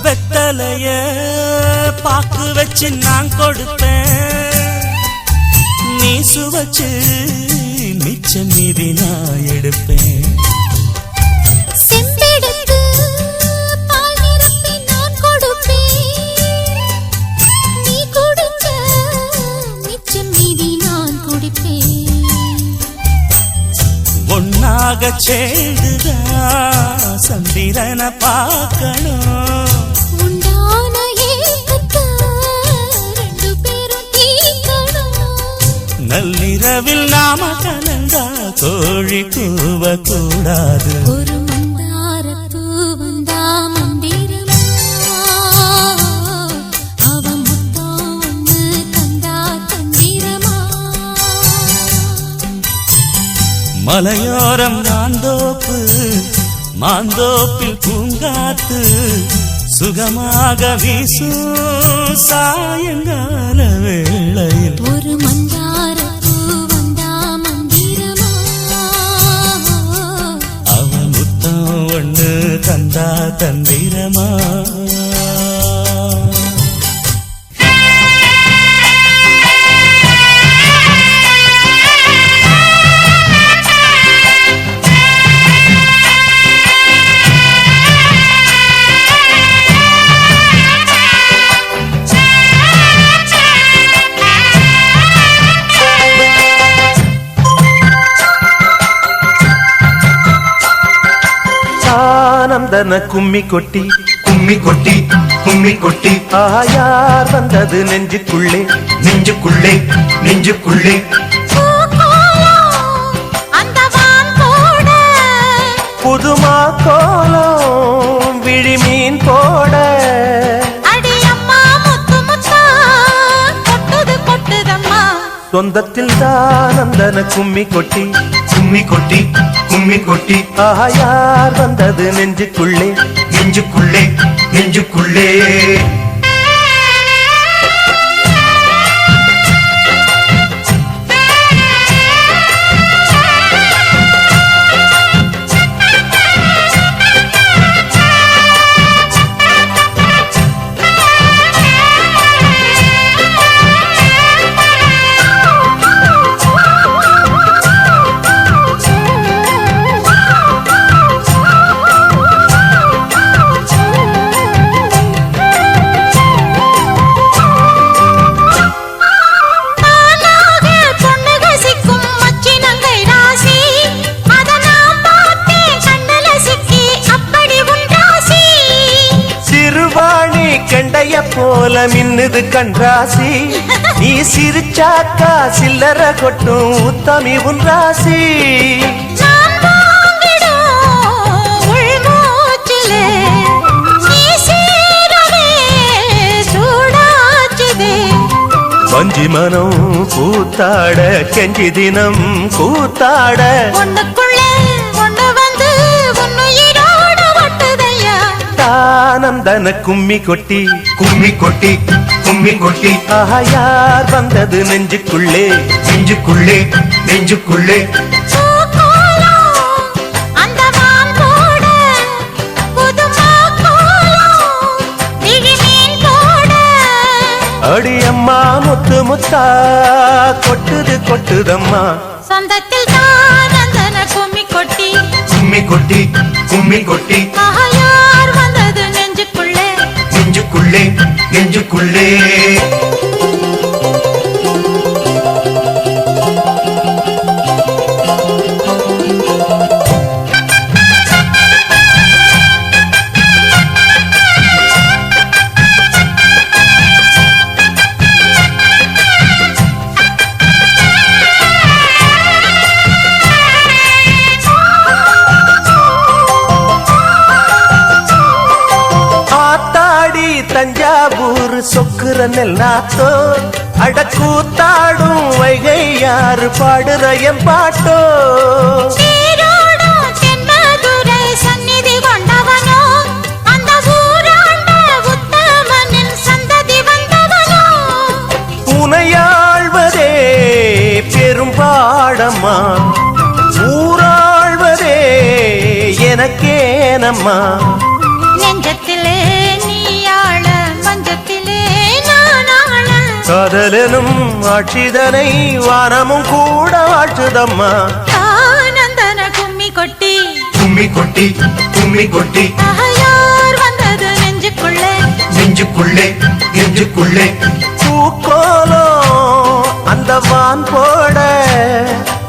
வெத்தலைய பாக்கு வச்சு நான் கொடுப்பேன், நீ சுவச்சு மிச்சம் மீதி நான் எடுப்பேன். செம்பெடுத்து பால் நிரப்பி நான் கொடுப்பேன். நீ குடிச்ச மிச்சம் மீதி நான் குடிப்பேன். ஒன்னாக சேர்ந்துதான் சந்திரனை பார்க்கணும். உண்டான ஏக்கத்தான் ரெண்டு பேரும் தீர்க்கணும். நள்ளிரவில் நாம கலந்தா கோழி கூவக்கூடாது. ஒரு மந்தாரப்பூ வந்தா மந்திரமா, அவ முத்தம் ஒண்ணு தந்தா தந்திரமா. மலையோரம் மாந்தோப்பு, மாந்தோப்பில் பூங்காத்து சுகமாக வீசும் சாயங்கால வேளையில். ஒரு மந்தாரப்பூ வந்தா மந்திரமா, அவன் முத்தம் ஒண்ணு தந்தா தந்திரமா. ஆனந்தன கும்மி கொட்டி கும்மி கொட்டி கும்மி கொட்டி ஆயார் வந்தது நெஞ்சுக்குள்ளே நெஞ்சுக்குள்ளே நெஞ்சுக்குள்ளே அந்த வான் போட புதுமா கோலம் விழிமீன் போட. அடி அம்மா முத்து முத்தா கொட்டுது கொட்டுதம்மா. சொந்தத்தில் தானந்தன கும்மி கொட்டி கும்மி கொட்டி கும்மி கொட்டி ஆயார் வந்தது நெஞ்சுக்குள்ளே நெஞ்சுக்குள்ளே நெஞ்சுக்குள்ளே. கண்டைய போல மின்னுது கண்ராசி. நீ சிரிச்சாக்கா சில்லற கொட்டும் உத்தமி உன் ராசி. வஞ்சி மனம் கூத்தாட கெஞ்சி தினம் கூத்தாட. ஒண்ணுக்குள்ளே ஒண்ணு வந்து உன்னுயிரோட ஒட்டுதையா. ஆனந்தன கும்மி கொட்டி கும்மி கொட்டி கும்மி கொட்டி ஆயார் வந்தது நெஞ்சுக்குள்ளே நெஞ்சுக்குள்ளே நெஞ்சுக்குள்ளே. அந்த வான் போட புதுமா கோலம் விழிமீன் போட. அடியம்மா முத்து முத்தா கொட்டுது கொட்டுதம்மா. சொந்தத்தில் தான் அந்தன கும்மி கொட்டி கும்மி கொட்டி கும்மி கொட்டி ஆயார் வந்தது நெஞ்சுக்குள்ளே நெஞ்சுக்குள்ளே நெஞ்சுக்குள்ளே. தஞ்சாவூர் சொக்குற நெல்லாத்தோ அடக்கூத்தாடும் வைகை யாரு பாடுற என் பாட்டோ. சந்நிதி கொண்டவனோ அந்த ஊராண்ட உத்தமனின் சந்ததி வந்தவனோ. உனையாழ்வதே பெரும்பாடம்மா, ஊராழ்வதே எனக்கேனம்மா. நெஞ்சத்திலே நீயாள மஞ்சத்திலே நானாள. காதலனும் ஆட்சிதனை வானமும் கூட வாழ்த்துதம்மா. ஆனந்தன கும்மி கொட்டி கும்மி கொட்டி கும்மி கொட்டி யார் வந்தது நெஞ்சுக்குள்ளே நெஞ்சுக்குள்ளே நெஞ்சுக்குள்ளே பூக்கோலம் அந்த வான் போட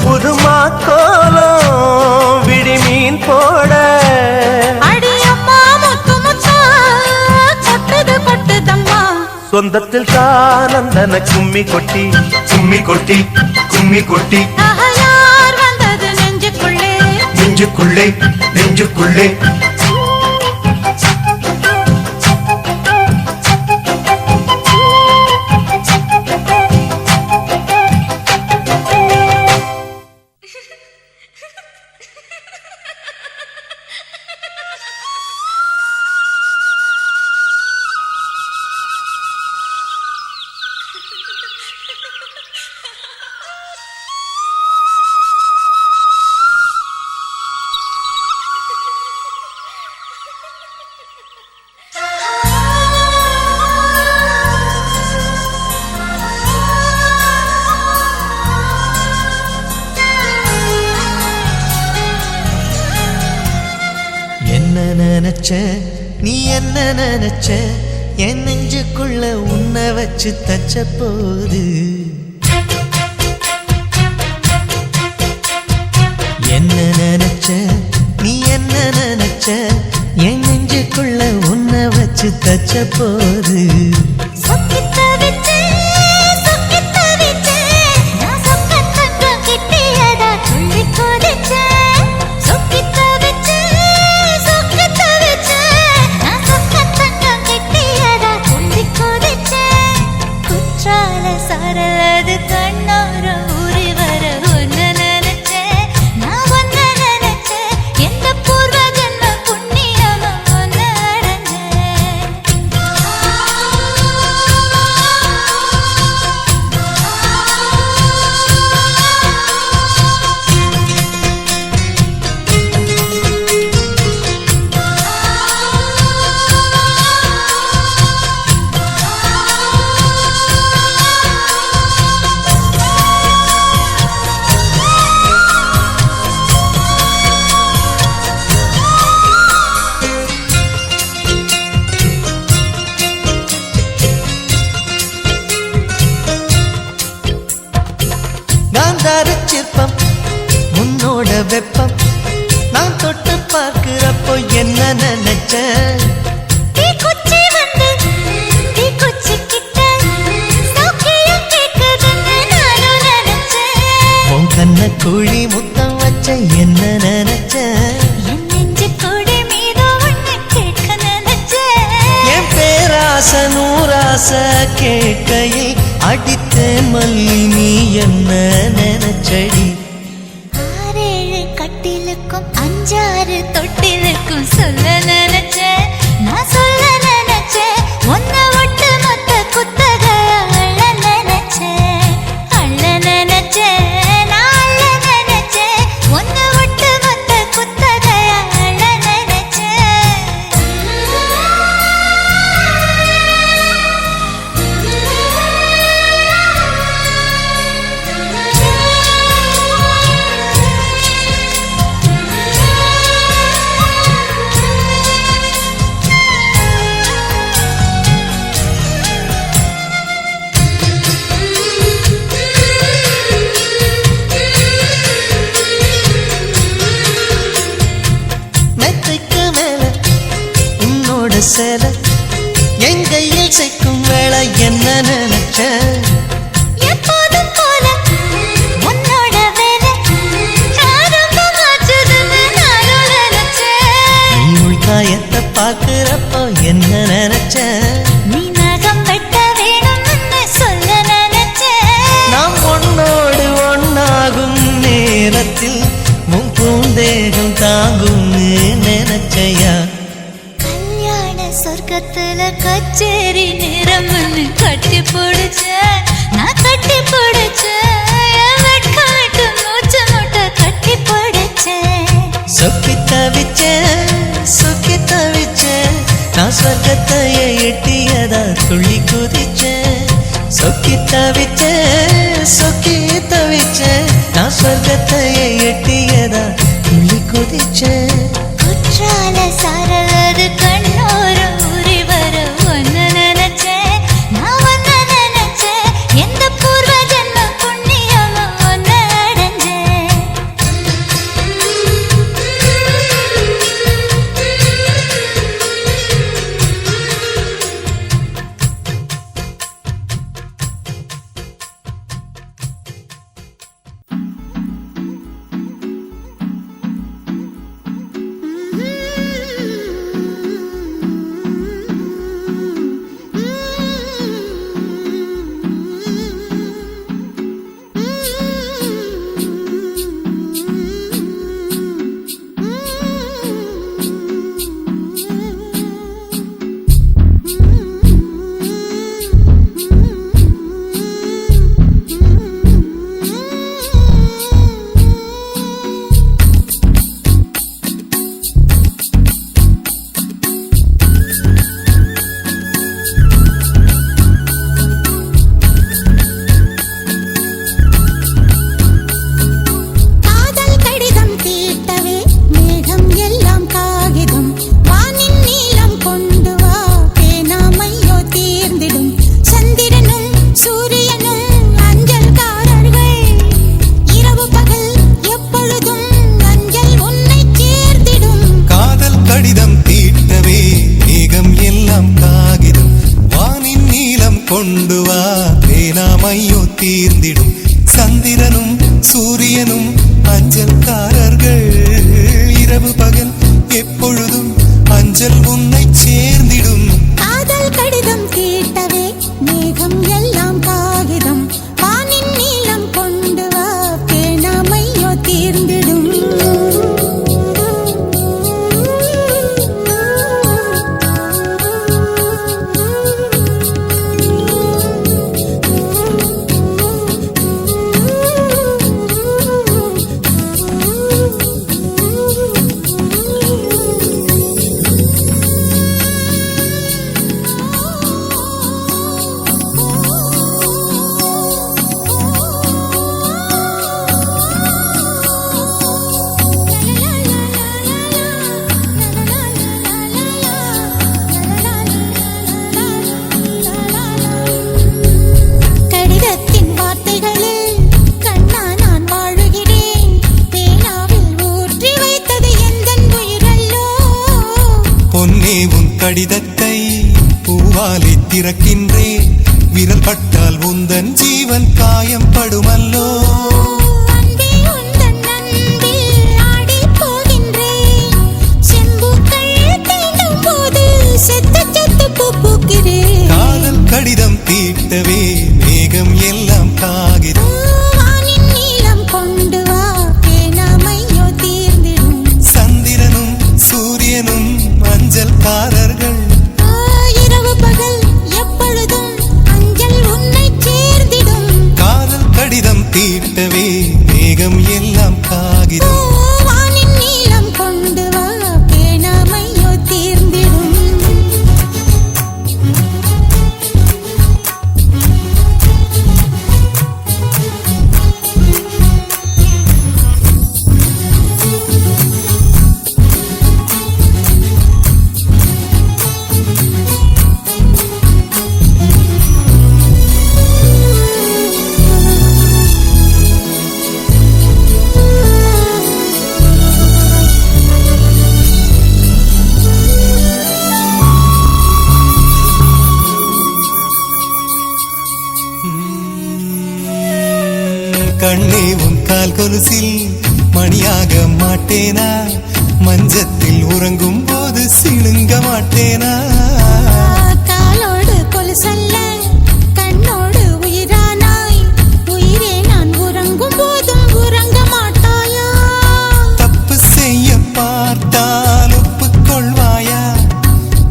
புதுமா கோலம் விடிமீன் போட அடியம்மா முத்து முத்தா கொட்டுது கொட்டுதம்மா சொந்தத்தில் தானந்தன கும்மி கொட்டி கும்மி கொட்டி கும்மி கொட்டி யார் வந்தது நெஞ்சுக்குள்ளே நெஞ்சுக்குள்ளே நெஞ்சுக்குள்ளே நினைச்ச நீ என்ன நினைச்ச என் நெஞ்சுக்குள்ள உன்னை வச்சு தச்ச போது என்ன நினைச்ச நீ என்ன நினைச்ச என் நெஞ்சுக்குள்ள உன்னை வச்சு தச்ச போது சிற்பம் உன்னோட வெப்பம் நான் தொட்டு பார்க்கிறப்போ என்ன நினைச்ச உன் கண்ண குழி முத்தம் வச்ச என்ன நினைச்ச என் பேராச நூராச கேட்கையை அடித்தேன் மல்லி நீ என்ன நினைச்சடி 6 கட்டிலுக்கும் 5 தொட்டிலுக்கும் சொல்ல நினைச்சேன் நான் சொல்ல நினைச்சேன் ஒன்ன ஒட்டு மொத்த குத்தக அள்ள நினைச்சேன் நான் அள்ள நினைச்சேன் ஒன்ன ஒட்டு மொத்த குத்தக அள்ள மெத்தைக்கு மேல உன்னோட சேல என் கையில் சேர்க்கும் வேளை என்ன நினைச்ச எப்போதும் போல உன்னோட வேலை ஆரம்பமாச்சுதுன்னு நானும் நினைச்சேன் நீ உள்காயத்தை பார்க்கிறப்போ என்ன நினைச்ச நீ நகம் வெட்ட வேணும்னு சொல்ல நினைச்சேன் நாம் ஒன்னோடு ஒன்னாகும் நேரத்தில் உன் பூந்தேகம் தாங்கும்னு நினைச்சையா கல்யாண சொர்க்கத்துல கச்சேரி நிறம்னு கட்டி பிடிச்ச நான் கட்டி பிடிச்சேன் வெட்காட்டு மூச்சு முட்டை கட்டி பிடிச்சேன் சொக்கி தவிச்சேன் நான் சொர்க்கத்தையே எட்டியதா துள்ளி குதிச்சேன் சொக்கி சொர்க்கத்தையே எட்டியதா துள்ளி குதிச்சேன். குற்றால சாரது கண்ணோர ஊறி வர ஒன்னு நினைச்சேன், நான் ஒன்னு நினைச்சேன், எந்த பூர்வ ஜென்ம புண்ணியமா ஒன்னு அடைஞ்சேன். கொண்டு வா பேனாமையோ தீர்ந்திடும் சந்திரனும் சூரியனும் அஞ்சல்காரர்கள் இரவு பகல் எப்பொழுதும் அஞ்சல் உன்னை சேர்ந்திடும் காதல் கடிதம் தீட்டவே மேகம் எல்லாம் காகிதம் வானின் நீளம் கொண்டு வா பேனாமையோ தீர்ந்திடும் கடிதத்தை பூவாலை திறக்கின்றேன் விரல் பட்டால் உந்தன் ஜீவன் காயம் படுமல்லோ காதல் கடிதம் தீட்டவே மேகம் எல்லாம் காகிதம் கொண்டு வா பேனாமையோ தீர்ந்திடும் சந்திரனும் சூரியனும் அஞ்சல்காரர்கள் இரவு பகல் எப்பொழுதும் அஞ்சல் உன்னை சேர்ந்திடும் காதல் கடிதம் தீட்டவே மேகம் எல்லாம் காகிதம் வானின் நீளம் கொண்டு வா பேனாமையோ தீர்ந்திடும் கண்ணே உன் கால் கொலுசில் மணியாக மாட்டேனா மஞ்சத்தில் உறங்கும் போது சிணுங்க மாட்டேனா காலோடு கொலுசல்ல கண்ணோடு உயிரானாய் உயிரே நான் உறங்கும் போதும் உறங்க மாட்டாயா தப்பு செய்ய பார்த்தால் ஒப்புக்கொள்வாயா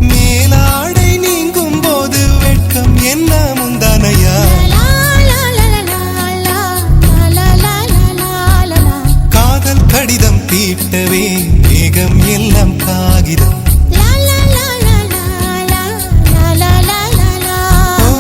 மேலாடை நீங்கும் போது வெட்கம் என்ன முந்தானையா கடிதம் தீட்டவே மேகம் எல்லாம் காகிதம் ஓ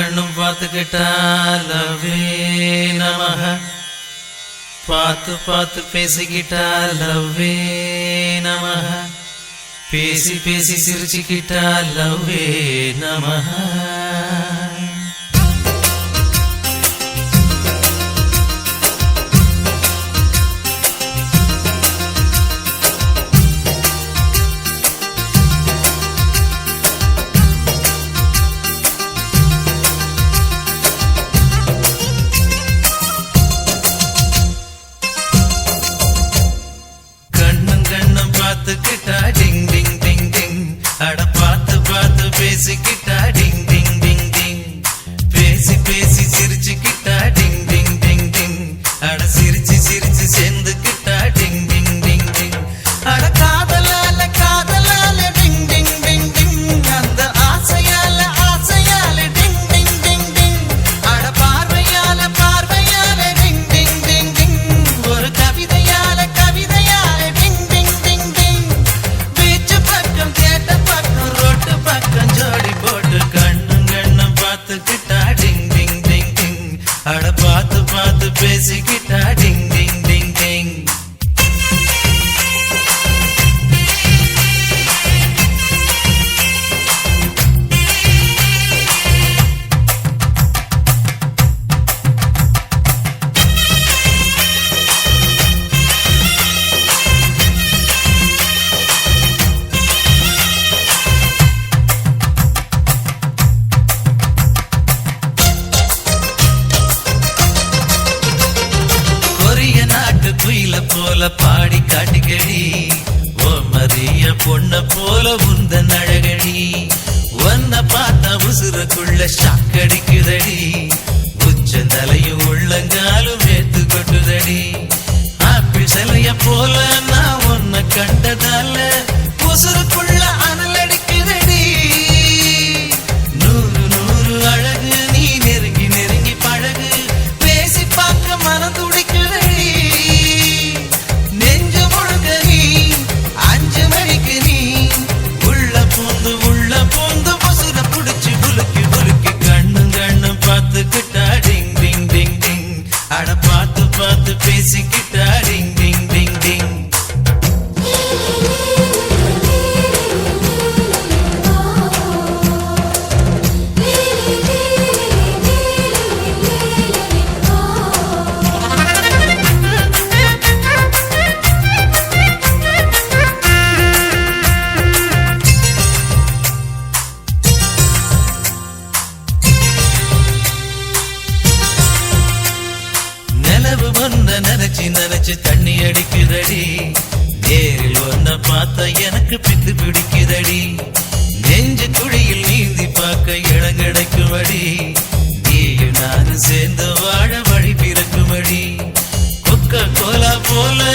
கண்ணும் பார்த்துக்கிட்டா லவ்வே நமஹ பார்த்து பார்த்து பேசிக்கிட்டா லவ்வே நமஹ பேசி பேசி சிரிச்சுக்கிட்டா லவ்வே நமஹ பார்த்துக்கிட்டா டிங் டிங் டிங் டிங் அட பார்த்து பார்த்து பேசிக்கிட்டா டிங் டிங் டிங் டிங் பேசி பேசி சிரிச்சுக்கிட்டா டிங் டிங் டிங் டிங் அட சிரிச்சு சிரிச்சு சேர்ந்துக்கிட்டா டிங் டிங் டிங் டிங் அட காதலால காதலால டிங் டிங் டிங் டிங் அந்த ஆசையால ஆசையால டிங் டிங் டிங் டிங் அட பார்வையால பார்வையால டிங் டிங் டிங் டிங் ஒரு கவிதையால கவிதையால டிங் டிங் டிங் டிங் பீச்சு பக்கம் கேட்ட பக்கம் ரோட்டு பக்கம் ஜோடி போட்டு கண்ணும் கண்ணும் பார்த்துக்கிட்டா டிங் டிங் டிங் டிங் அட பார்த்து பார்த்து பேசிக்கிட்டா டிங் டிங் டிங் டிங் குயில போல பாடி காட்டுகடி ஓ மரிய பொண்ண போல உந்தன் அழகடி ஒன்ன பார்த்தா உசுரக்குள்ள ஷாக்கடிக்குதடி உச்சந்தலையும் உள்ளங்காலும் வேத்து கொட்டுதடி ஆப்பிள் சிலைய போல நான் உன்னை கண்டதால உசுருக்குள்ள அனலடிக்குதடி நூறு நூறு அழகு நீ நெருங்கி நெருங்கி பழகு பேசி பார்க்க மனம் துடிக்குதடி பார்த்துக்கிட்டா டிங் டிங் டிங் டிங் அட பார்த்து பார்த்து பேசிக்கிட்டா டிங் டிங் டிங் டிங் ஒன்ன நினைச்சு நினைச்சு தண்ணி அடிக்குதடி நேரில் ஒன்ன பார்த்தா எனக்கு பித்து பிடிக்குதடி நெஞ்சு குழியில் நீந்தி பார்க்க இடம் கிடைக்குமடி நீயும் நானும் சேர்ந்து வாழ வழி பிறக்குமடி கொக்க கோலா போல